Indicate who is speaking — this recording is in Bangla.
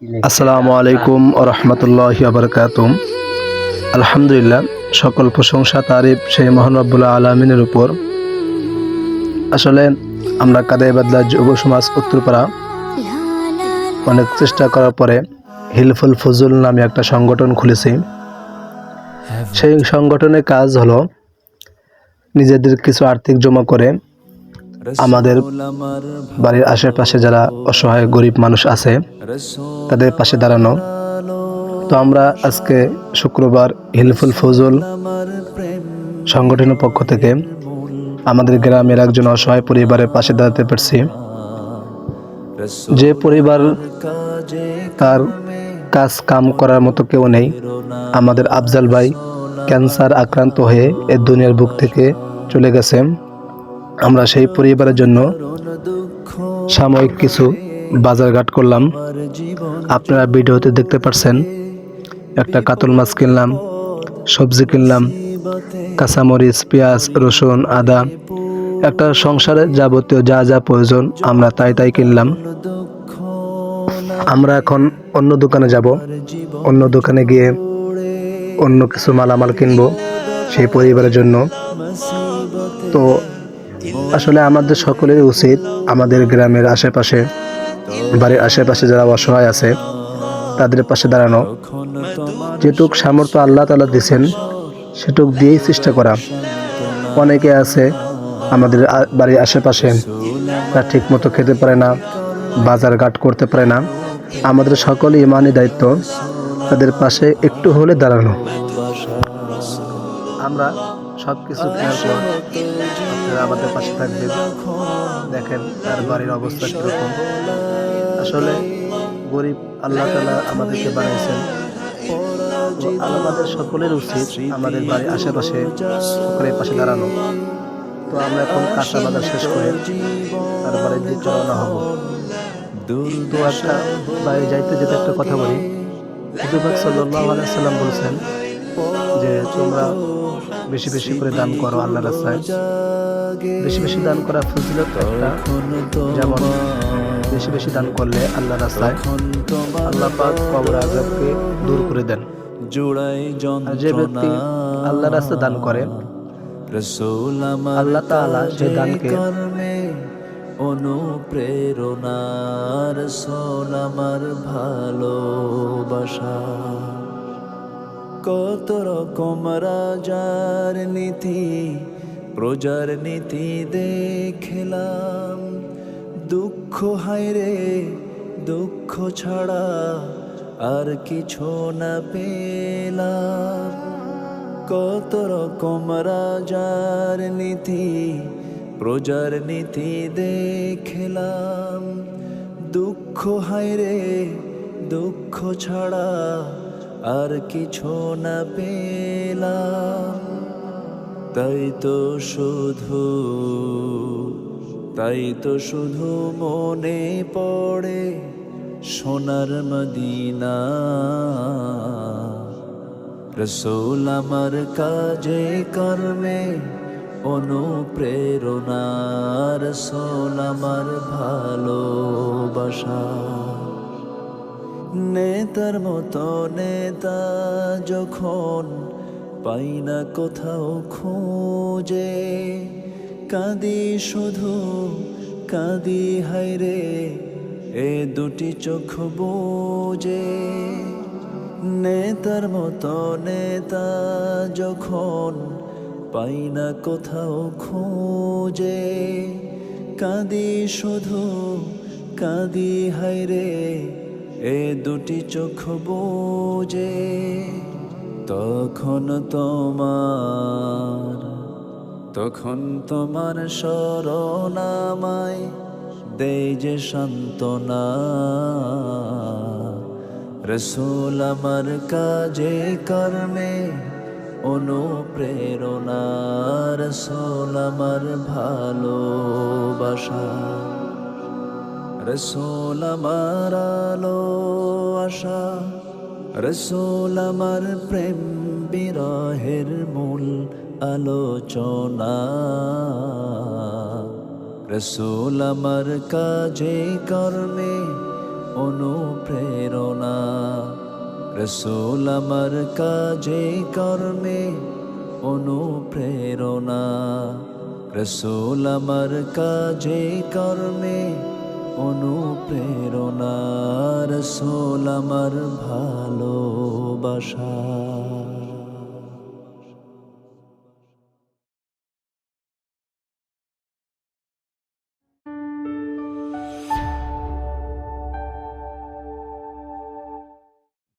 Speaker 1: আসসালামু আলাইকুম ওয়া রাহমাতুল্লাহি ওয়া বারাকাতুহু। আলহামদুলিল্লাহ, সকল প্রশংসা তারিফ সেই মহান রব্বুল আলামিনের উপর। আসলে আমরা কাদাই বাদলা যুব সমাজ উত্তরপাড়া অনেক চেষ্টা করার পরে হিলফুল ফুজুল নামে একটা সংগঠন খুলেছি। সেই সংগঠনের কাজ হলো নিজেদের কিছু আর্থিক জমা করে আমাদের বাড়ির আশেপাশে যারা অসহায় গরিব মানুষ আছে তাদের পাশে দাঁড়ানো। তো আমরা আজকে শুক্রবার হিলফুল ফজল সংগঠনের পক্ষ থেকে আমাদের গ্রামের একজন অসহায় পরিবারের পাশে দাঁড়াতে পারছি। যে পরিবার তার কাজ কাম করার মতো কেউ নেই, আমাদের আফজাল ভাই ক্যান্সার আক্রান্ত হয়ে এ দুনিয়ার বুক থেকে চলে গেছে। আমরা সেই পরিবারের জন্য সাময়িক কিছু বাজারঘাট করলাম। আপনারা ভিডিওতে দেখতে পাচ্ছেন একটা কাতল মাছ কিনলাম, সবজি কিনলাম, কাঁচামরিচ, পেঁয়াজ, রসুন, আদা, একটা সংসারে যাবতীয় যা যা প্রয়োজন আমরা তাই কিনলাম। আমরা এখন অন্য দোকানে যাব, অন্য দোকানে গিয়ে অন্য কিছু মালামাল কিনবো সেই পরিবারের জন্য। তো আসলে আমাদের সকলেরই উচিত আমাদের গ্রামের আশেপাশে, বাড়ির আশেপাশে যারা অসহায় আছে তাদের পাশে দাঁড়ানো। যেটুক সামর্থ্য আল্লাহ তাআলা দিয়েছেন সেটুক দিয়েই চেষ্টা করা। অনেকে আছে আমাদের বাড়ির আশেপাশে তারা ঠিক মতো খেতে পারে না, বাজার ঘাট করতে পারে না। আমাদের সকল ইমানি দায়িত্ব তাদের পাশে একটু হলে দাঁড়ানো। আমরা সব কিছু খেয়াল করে আপনারা আমাদের পাশে থাকবেন। দেখেন তার বাড়ির অবস্থা কীরকম। আসলে গরিব আল্লাহ তাআলা আমাদেরকে বানাইছেন। তো আমাদের সকলের উচিত আমাদের বাড়ির আশেপাশে সকলের পাশে দাঁড়ানো। তো আমরা এখন কাঁচা বাজার শেষ করে তার বাড়ির দিকে রওনা হব। তো একটা বাড়ি যাইতে যেতে একটা কথা বলি। হুজুর সাল্লাল্লাহু আলাইহি ওয়াসাল্লাম বলেছেন যে তোমরা বেশি বেশি করে দান করো আল্লাহর রাস্তায়। বেশি বেশি দান করা ফজিলত একটা, যেমন বেশি বেশি দান করলে আল্লাহর রাস্তায় আল্লাহ পাক কবর আযাবকে দূর করে দেন। আর যে ব্যক্তি আল্লাহর রাস্তায় দান করে আল্লাহ তাআলা সেই দানকে
Speaker 2: অনুপ্রেরণা, রাসূল আমার ভালোবাসা। কত রকম রাজার নীতি, প্রজার নীতি দেখলাম। দুঃখ হায়রে দুঃখ ছাড়া আর কিছু না পেলাম। কত রকম রাজার নীতি, প্রজার নীতি দেখলাম। দুঃখ হায়রে দুঃখ ছাড়া আর কিছু না পেলাম। তাই তো শুধু মনে পড়ে সোনার মদিনা। রাসূল আমার কাজে কর্মে অনুপ্রেরণা, রাসূল আমার ভালোবাসা। নেতার মতো নেতা যখন পাই না কোথাও খুঁজে, কাঁদি শুধু কাঁদি হায়রে এ দুটি চোখ বুজে। নেতার মতো নেতা যখন পাই না কোথাও খুঁজে, কাঁদি শুধু কাঁদি হায়রে এ দুটি চোখ বুজে। তখন তোমার শরণ আমায় দেয় যে সান্ত্বনা। রাসূল আমার কাজে কর্মে অনুপ্রেরণা, রাসূল আমার ভালোবাসা। রাসূল আমার আলো আশা, রাসূল আমার প্রেম বিরহের মূল আলোচনা। রাসূল আমার কাজে কর্মে অনুপ্রেরণা। রসূল আমার কাজে কর্মে অনুপ্রেরণা, রসূল আমার কাজে কর্মে অনুপ্রেরণা, রসূল আমার ভালোবাসা।